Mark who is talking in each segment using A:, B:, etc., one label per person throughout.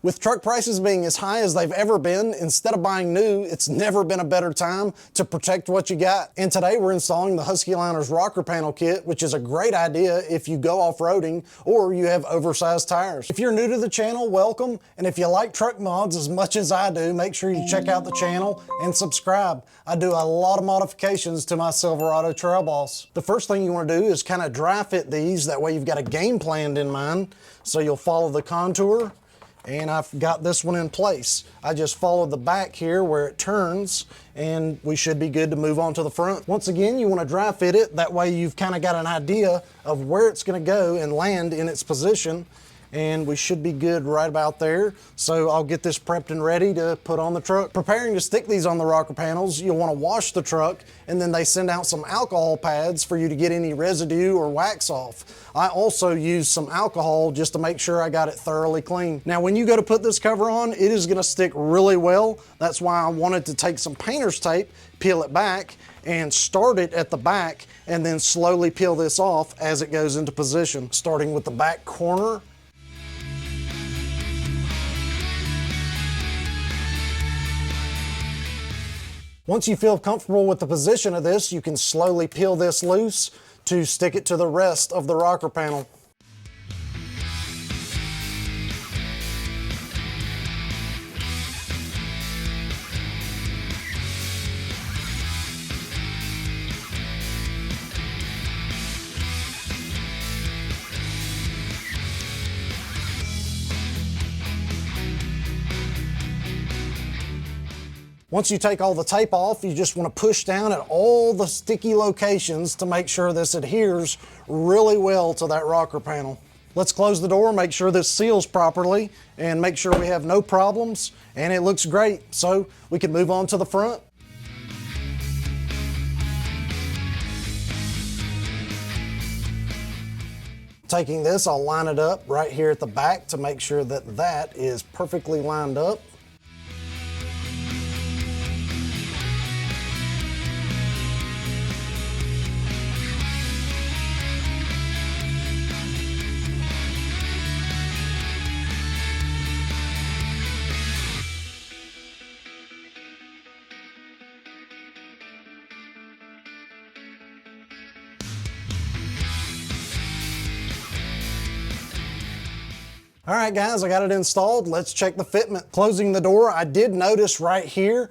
A: With truck prices being as high as they've ever been, instead of buying new, it's never been a better time to protect what you got. And today we're installing the Husky Liner's rocker panel kit, which is a great idea if you go off-roading or you have oversized tires. If you're new to the channel, welcome. And if you like truck mods as much as I do, make sure you check out the channel and subscribe. I do a lot of modifications to my Silverado Trail Boss. The first thing you want to do is kind of dry fit these. That way you've got a game plan in mind. So you'll follow the contour. And I've got this one in place. I just followed the back here where it turns, and we should be good to move on to the front. Once again, you want to dry fit it. That way you've kind of got an idea of where it's going to go and land in its position. And we should be good right about there. So I'll get this prepped and ready to put on the truck. Preparing to stick these on the rocker panels, you'll want to wash the truck, and then they send out some alcohol pads for you to get any residue or wax off. I also use some alcohol just to make sure I got it thoroughly clean. Now when you go to put this cover on, it is going to stick really well. That's why I wanted to take some painter's tape, peel it back, and start it at the back, and then slowly peel this off as it goes into position. Starting with the back corner. Once you feel comfortable with the position of this, you can slowly peel this loose to stick it to the rest of the rocker panel. Once you take all the tape off, you just want to push down at all the sticky locations to make sure this adheres really well to that rocker panel. Let's close the door, make sure this seals properly, and make sure we have no problems, and it looks great. So we can move on to the front. Taking this, I'll line it up right here at the back to make sure that that is perfectly lined up. All right, guys, I got it installed. Let's check the fitment. Closing the door, I did notice right here,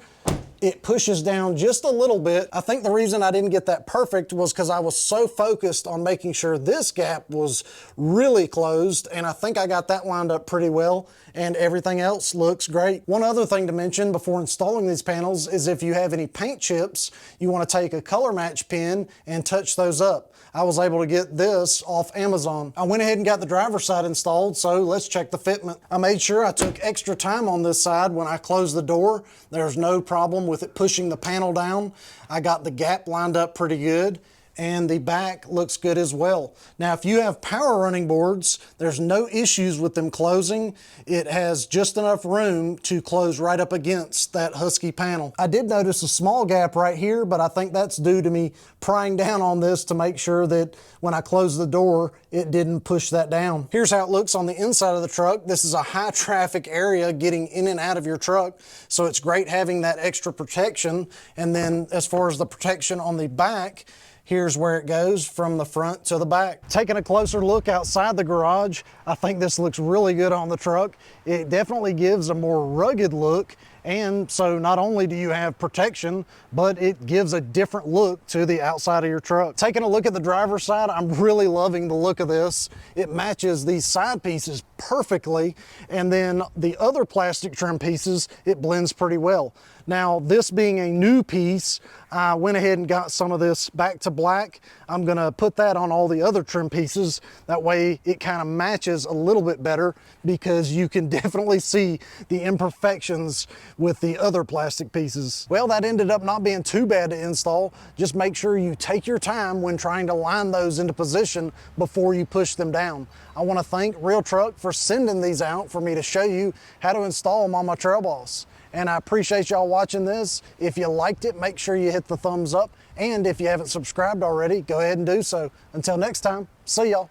A: it pushes down just a little bit. I think the reason I didn't get that perfect was because I was so focused on making sure this gap was really closed, and I think I got that lined up pretty well, and everything else looks great. One other thing to mention before installing these panels is if you have any paint chips, you want to take a color match pen and touch those up. I was able to get this off Amazon. I went ahead and got the driver's side installed, so let's check the fitment. I made sure I took extra time on this side when I closed the door. There's no problem with it pushing the panel down. I got the gap lined up pretty good, and the back looks good as well. Now, if you have power running boards, there's no issues with them closing. It has just enough room to close right up against that Husky panel. I did notice a small gap right here, but I think that's due to me prying down on this to make sure that when I closed the door, it didn't push that down. Here's how it looks on the inside of the truck. This is a high traffic area getting in and out of your truck, so it's great having that extra protection. And then as far as the protection on the back, here's where it goes from the front to the back. Taking a closer look outside the garage, I think this looks really good on the truck. It definitely gives a more rugged look, and so not only do you have protection, but it gives a different look to the outside of your truck. Taking a look at the driver's side, I'm really loving the look of this. It matches these side pieces perfectly, and then the other plastic trim pieces, it blends pretty well. Now, this being a new piece, I went ahead and got some of this back to black. I'm gonna put that on all the other trim pieces. That way it kind of matches a little bit better, because you can definitely see the imperfections with the other plastic pieces. Well, that ended up not being too bad to install. Just make sure you take your time when trying to line those into position before you push them down. I wanna thank Real Truck for sending these out for me to show you how to install them on my Trail Boss. And I appreciate y'all watching this. If you liked it, make sure you hit the thumbs up. And if you haven't subscribed already, go ahead and do so. Until next time, see y'all.